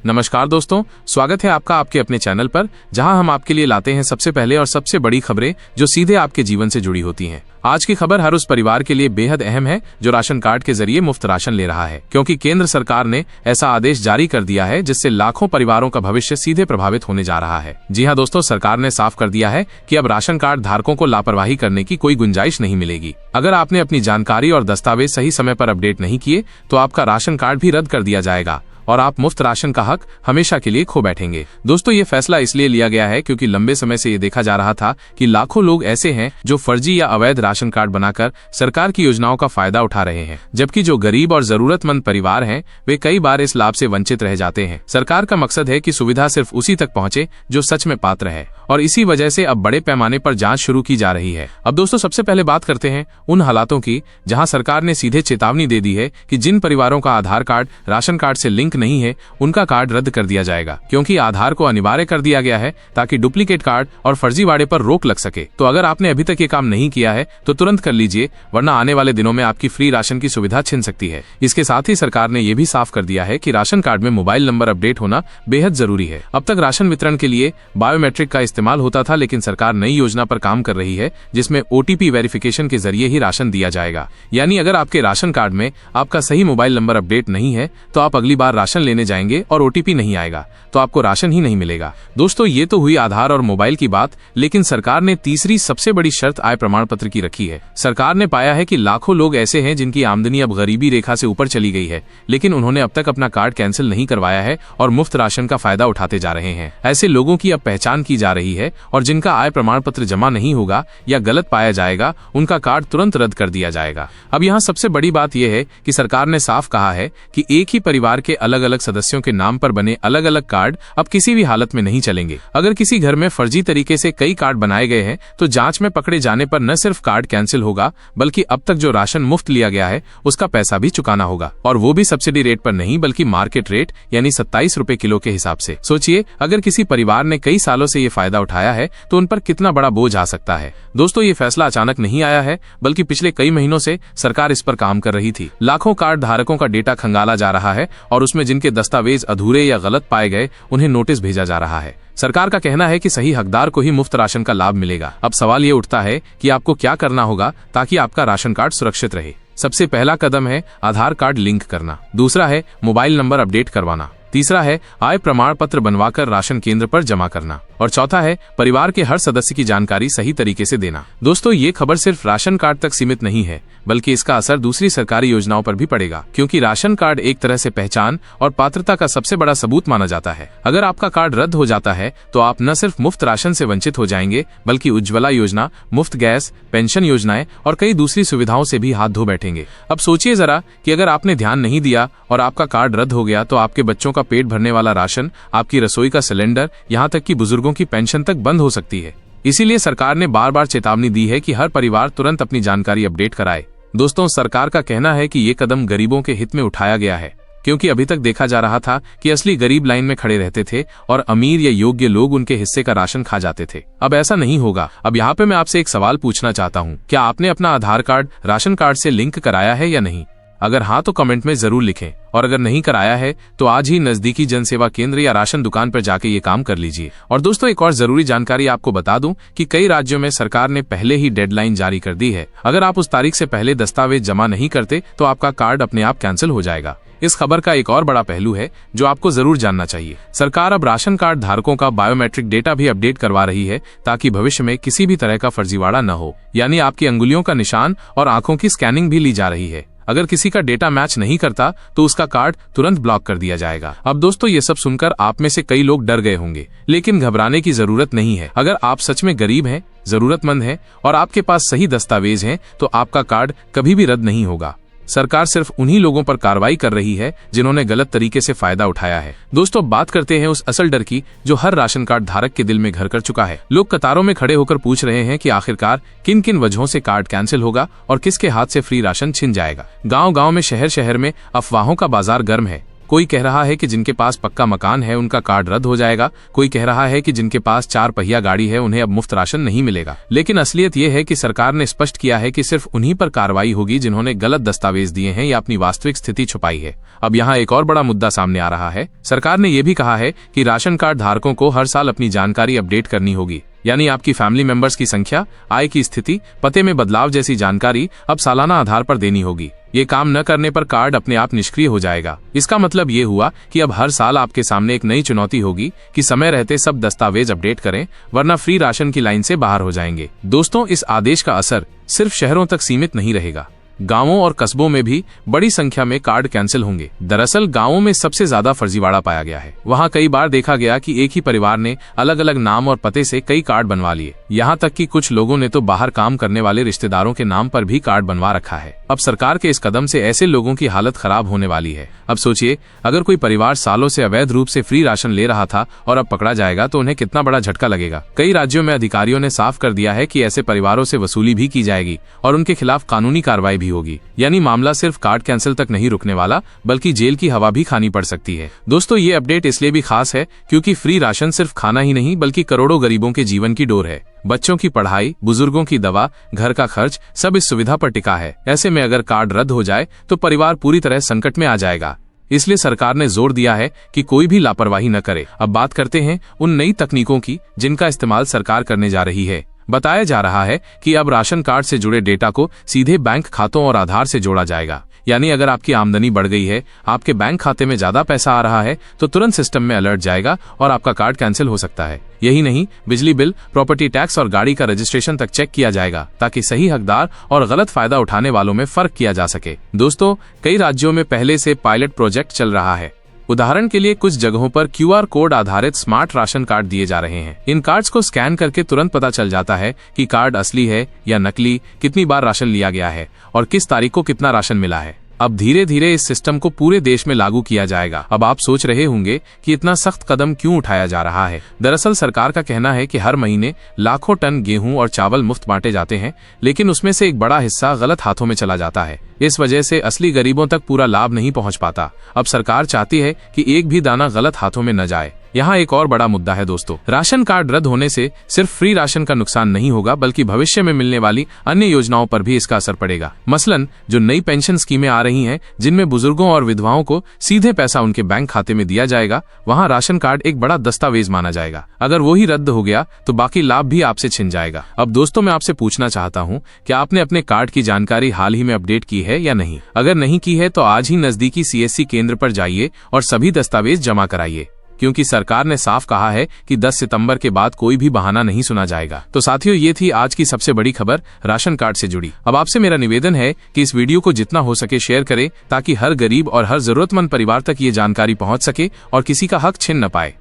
नमस्कार दोस्तों, स्वागत है आपका आपके अपने चैनल पर, जहां हम आपके लिए लाते हैं सबसे पहले और सबसे बड़ी खबरें जो सीधे आपके जीवन से जुड़ी होती हैं। आज की खबर हर उस परिवार के लिए बेहद अहम है जो राशन कार्ड के जरिए मुफ्त राशन ले रहा है, क्योंकि केंद्र सरकार ने ऐसा आदेश जारी कर दिया है जिससे लाखों परिवारों का भविष्य सीधे प्रभावित होने जा रहा है। जी हां दोस्तों, सरकार ने साफ कर दिया है कि अब राशन कार्ड धारकों को लापरवाही करने की कोई गुंजाइश नहीं मिलेगी। अगर आपने अपनी जानकारी और दस्तावेज सही समय पर अपडेट नहीं किए तो आपका राशन कार्ड भी रद्द कर दिया जाएगा और आप मुफ्त राशन का हक हमेशा के लिए खो बैठेंगे। दोस्तों, ये फैसला इसलिए लिया गया है क्योंकि लंबे समय से ये देखा जा रहा था कि लाखों लोग ऐसे हैं जो फर्जी या अवैध राशन कार्ड बनाकर सरकार की योजनाओं का फायदा उठा रहे हैं, जबकि जो गरीब और जरूरतमंद परिवार हैं वे कई बार इस लाभ से वंचित रह जाते हैं। सरकार का मकसद है कि सुविधा सिर्फ उसी तक पहुंचे जो सच में पात्र है, और इसी वजह से अब बड़े पैमाने पर जांच शुरू की जा रही है। अब दोस्तों, सबसे पहले बात करते हैं उन हालातों की जहां सरकार ने सीधे चेतावनी दे दी है कि जिन परिवारों का आधार कार्ड राशन कार्ड से लिंक नहीं है उनका कार्ड रद्द कर दिया जाएगा, क्योंकि आधार को अनिवार्य कर दिया गया है ताकि डुप्लीकेट कार्ड और फर्जीवाड़े पर रोक लग सके। तो अगर आपने अभी तक ये काम नहीं किया है तो तुरंत कर लीजिए, वरना आने वाले दिनों में आपकी फ्री राशन की सुविधा छिन सकती है। इसके साथ ही सरकार ने यह भी साफ कर दिया है कि राशन कार्ड में मोबाइल नंबर अपडेट होना बेहद जरूरी है। अब तक राशन वितरण के लिए बायोमेट्रिक का इस्तेमाल होता था, लेकिन सरकार नई योजना पर काम कर रही है जिसमें OTP वेरिफिकेशन के जरिए ही राशन दिया जाएगा। यानी अगर आपके राशन कार्ड में आपका सही मोबाइल नंबर अपडेट नहीं है तो आप अगली बार राशन लेने जाएंगे और OTP नहीं आएगा तो आपको राशन ही नहीं मिलेगा। दोस्तों, ये तो हुई आधार और मोबाइल की बात, लेकिन सरकार ने तीसरी सबसे बड़ी शर्त आय प्रमाण पत्र की रखी है। सरकार ने पाया है कि लाखों लोग ऐसे हैं जिनकी आमदनी अब गरीबी रेखा से ऊपर चली गई है, लेकिन उन्होंने अब तक अपना कार्ड कैंसिल नहीं करवाया है और मुफ्त राशन का फायदा उठाते जा रहे हैं। ऐसे लोगों की अब पहचान की जा रही है और जिनका आय प्रमाण पत्र जमा नहीं होगा या गलत पाया जाएगा उनका कार्ड तुरंत रद्द कर दिया जाएगा। अब यहाँ सबसे बड़ी बात यह है कि सरकार ने साफ कहा है कि एक ही परिवार के अलग अलग सदस्यों के नाम पर बने अलग अलग कार्ड अब किसी भी हालत में नहीं चलेंगे। अगर किसी घर में फर्जी तरीके से कई कार्ड बनाए गए हैं तो जांच में पकड़े जाने पर न सिर्फ कार्ड कैंसिल होगा बल्कि अब तक जो राशन मुफ्त लिया गया है उसका पैसा भी चुकाना होगा, और वो भी सब्सिडी रेट पर नहीं बल्कि मार्केट रेट यानी 27 रुपए किलो के हिसाब से। सोचिए, अगर किसी परिवार ने कई सालों से ये फायदा उठाया है तो उन पर कितना बड़ा बोझ आ सकता है। दोस्तों, ये फैसला अचानक नहीं आया है बल्कि पिछले कई महीनों से सरकार इस पर काम कर रही थी। लाखों कार्ड धारकों का डेटा खंगाला जा रहा है और उसमें जिनके दस्तावेज अधूरे या गलत पाए गए उन्हें नोटिस भेजा जा रहा है। सरकार का कहना है कि सही हकदार को ही मुफ्त राशन का लाभ मिलेगा। अब सवाल ये उठता है कि आपको क्या करना होगा ताकि आपका राशन कार्ड सुरक्षित रहे। सबसे पहला कदम है आधार कार्ड लिंक करना, दूसरा है मोबाइल नंबर अपडेट करवाना, तीसरा है आय प्रमाण पत्र बनवाकर राशन केंद्र पर जमा करना, और चौथा है परिवार के हर सदस्य की जानकारी सही तरीके से देना। दोस्तों, ये खबर सिर्फ राशन कार्ड तक सीमित नहीं है बल्कि इसका असर दूसरी सरकारी योजनाओं पर भी पड़ेगा, क्योंकि राशन कार्ड एक तरह से पहचान और पात्रता का सबसे बड़ा सबूत माना जाता है। अगर आपका कार्ड रद्द हो जाता है तो आप न सिर्फ मुफ्त राशन से वंचित हो जाएंगे बल्कि उज्ज्वला योजना, मुफ्त गैस, पेंशन योजनाएं और कई दूसरी सुविधाओं से भी हाथ धो बैठेंगे। अब सोचिए जरा कि अगर आपने ध्यान नहीं दिया और आपका कार्ड रद्द हो गया तो आपके बच्चों का पेट भरने वाला राशन, आपकी रसोई का सिलेंडर, यहाँ तक कि बुजुर्गों की पेंशन तक बंद हो सकती है। इसीलिए सरकार ने बार बार चेतावनी दी है कि हर परिवार तुरंत अपनी जानकारी अपडेट कराए। दोस्तों, सरकार का कहना है कि ये कदम गरीबों के हित में उठाया गया है, क्योंकि अभी तक देखा जा रहा था कि असली गरीब लाइन में खड़े रहते थे और अमीर या योग्य लोग उनके हिस्से का राशन खा जाते थे। अब ऐसा नहीं होगा। अब यहाँ पे मैं आपसे एक सवाल पूछना चाहता हूँ, क्या आपने अपना आधार कार्ड राशन कार्ड से लिंक कराया है या नहीं? अगर हाँ तो कमेंट में जरूर लिखें, और अगर नहीं कराया है तो आज ही नजदीकी जनसेवा केंद्र या राशन दुकान पर जाके ये काम कर लीजिए। और दोस्तों, एक और जरूरी जानकारी आपको बता दूं कि कई राज्यों में सरकार ने पहले ही डेडलाइन जारी कर दी है। अगर आप उस तारीख से पहले दस्तावेज जमा नहीं करते तो आपका कार्ड अपने आप कैंसिल हो जाएगा। इस खबर का एक और बड़ा पहलू है जो आपको जरूर जानना चाहिए। सरकार अब राशन कार्ड धारकों का बायोमेट्रिक डेटा भी अपडेट करवा रही है ताकि भविष्य में किसी भी तरह का फर्जीवाड़ा न हो। यानी आपकी अंगुलियों का निशान और आंखों की स्कैनिंग भी ली जा रही है। अगर किसी का डेटा मैच नहीं करता तो उसका कार्ड तुरंत ब्लॉक कर दिया जाएगा। अब दोस्तों, ये सब सुनकर आप में से कई लोग डर गए होंगे, लेकिन घबराने की जरूरत नहीं है। अगर आप सच में गरीब हैं, जरूरतमंद हैं और आपके पास सही दस्तावेज हैं तो आपका कार्ड कभी भी रद्द नहीं होगा। सरकार सिर्फ उन्हीं लोगों पर कार्रवाई कर रही है जिन्होंने गलत तरीके से फायदा उठाया है। दोस्तों, बात करते हैं उस असल डर की जो हर राशन कार्ड धारक के दिल में घर कर चुका है। लोग कतारों में खड़े होकर पूछ रहे हैं कि आखिरकार किन किन वजहों से कार्ड कैंसिल होगा और किसके हाथ से फ्री राशन छिन जाएगा। गांव गांव में, शहर शहर में अफवाहों का बाजार गर्म है। कोई कह रहा है कि जिनके पास पक्का मकान है उनका कार्ड रद्द हो जाएगा, कोई कह रहा है कि जिनके पास 4 पहिया गाड़ी है उन्हें अब मुफ्त राशन नहीं मिलेगा। लेकिन असलियत यह है कि सरकार ने स्पष्ट किया है कि सिर्फ उन्हीं पर कार्रवाई होगी जिन्होंने गलत दस्तावेज दिए हैं या अपनी वास्तविक स्थिति छुपाई है। अब यहाँ एक और बड़ा मुद्दा सामने आ रहा है। सरकार ने यह भी कहा है कि राशन कार्ड धारकों को हर साल अपनी जानकारी अपडेट करनी होगी, यानी आपकी फैमिली मेंबर्स की संख्या, आय की स्थिति, पते में बदलाव जैसी जानकारी अब सालाना आधार पर देनी होगी। ये काम न करने पर कार्ड अपने आप निष्क्रिय हो जाएगा। इसका मतलब ये हुआ कि अब हर साल आपके सामने एक नई चुनौती होगी कि समय रहते सब दस्तावेज अपडेट करें, वरना फ्री राशन की लाइन से बाहर हो जाएंगे। दोस्तों, इस आदेश का असर सिर्फ शहरों तक सीमित नहीं रहेगा, गांवों और कस्बों में भी बड़ी संख्या में कार्ड कैंसिल होंगे। दरअसल गांवों में सबसे ज्यादा फर्जीवाड़ा पाया गया है। वहां कई बार देखा गया कि एक ही परिवार ने अलग अलग नाम और पते से कई कार्ड बनवा लिए। यहां तक कि कुछ लोगों ने तो बाहर काम करने वाले रिश्तेदारों के नाम पर भी कार्ड बनवा रखा है। अब सरकार के इस कदम से ऐसे लोगों की हालत खराब होने वाली है। अब सोचिए, अगर कोई परिवार सालों से अवैध रूप से फ्री राशन ले रहा था और अब पकड़ा जाएगा तो उन्हें कितना बड़ा झटका लगेगा। कई राज्यों में अधिकारियों ने साफ कर दिया है कि ऐसे परिवारों से वसूली भी की जाएगी और उनके खिलाफ कानूनी कार्रवाई भी होगी। यानी मामला सिर्फ कार्ड कैंसिल तक नहीं रुकने वाला, बल्कि जेल की हवा भी खानी पड़ सकती है। दोस्तों, ये अपडेट इसलिए भी खास है क्योंकि फ्री राशन सिर्फ खाना ही नहीं बल्कि करोड़ों गरीबों के जीवन की डोर है। बच्चों की पढ़ाई, बुजुर्गों की दवा, घर का खर्च, सब इस सुविधा पर टिका है। ऐसे में अगर कार्ड रद्द हो जाए तो परिवार पूरी तरह संकट में आ जाएगा। इसलिए सरकार ने जोर दिया है कि कोई भी लापरवाही न करे। अब बात करते हैं उन नई तकनीकों की जिनका इस्तेमाल सरकार करने जा रही है। बताया जा रहा है कि अब राशन कार्ड से जुड़े डेटा को सीधे बैंक खातों और आधार से जोड़ा जाएगा। यानी अगर आपकी आमदनी बढ़ गई है, आपके बैंक खाते में ज्यादा पैसा आ रहा है, तो तुरंत सिस्टम में अलर्ट जाएगा और आपका कार्ड कैंसिल हो सकता है। यही नहीं, बिजली बिल, प्रॉपर्टी टैक्स और गाड़ी का रजिस्ट्रेशन तक चेक किया जाएगा ताकि सही हकदार और गलत फायदा उठाने वालों में फर्क किया जा सके। दोस्तों, कई राज्यों में पहले से पायलट प्रोजेक्ट चल रहा है। उदाहरण के लिए कुछ जगहों पर QR कोड आधारित स्मार्ट राशन कार्ड दिए जा रहे हैं। इन कार्ड्स को स्कैन करके तुरंत पता चल जाता है कि कार्ड असली है या नकली, कितनी बार राशन लिया गया है और किस तारीख को कितना राशन मिला है। अब धीरे धीरे इस सिस्टम को पूरे देश में लागू किया जाएगा। अब आप सोच रहे होंगे कि इतना सख्त कदम क्यों उठाया जा रहा है। दरअसल सरकार का कहना है कि हर महीने लाखों टन गेहूं और चावल मुफ्त बांटे जाते हैं, लेकिन उसमें से एक बड़ा हिस्सा गलत हाथों में चला जाता है। इस वजह से असली गरीबों तक पूरा लाभ नहीं पहुंच पाता। अब सरकार चाहती है कि एक भी दाना गलत हाथों में न जाए। यहाँ एक और बड़ा मुद्दा है दोस्तों, राशन कार्ड रद्द होने से सिर्फ फ्री राशन का नुकसान नहीं होगा बल्कि भविष्य में मिलने वाली अन्य योजनाओं पर भी इसका असर पड़ेगा। मसलन जो नई पेंशन स्कीमें आ रही हैं, जिनमें बुजुर्गों और विधवाओं को सीधे पैसा उनके बैंक खाते में दिया जाएगा, वहाँ राशन कार्ड एक बड़ा दस्तावेज माना जाएगा। अगर वो ही रद्द हो गया तो बाकी लाभ भी आपसे छिन जाएगा। अब दोस्तों, मैं आपसे पूछना चाहता हूँ कि आपने अपने कार्ड की जानकारी हाल ही में अपडेट की है या नहीं। अगर नहीं की है तो आज ही नजदीकी CSC केंद्र पर जाइए और सभी दस्तावेज जमा कराइए, क्योंकि सरकार ने साफ कहा है कि 10 सितंबर के बाद कोई भी बहाना नहीं सुना जाएगा। तो साथियों, ये थी आज की सबसे बड़ी खबर राशन कार्ड से जुड़ी। अब आपसे मेरा निवेदन है कि इस वीडियो को जितना हो सके शेयर करें ताकि हर गरीब और हर जरूरतमंद परिवार तक ये जानकारी पहुंच सके और किसी का हक छिन न पाए।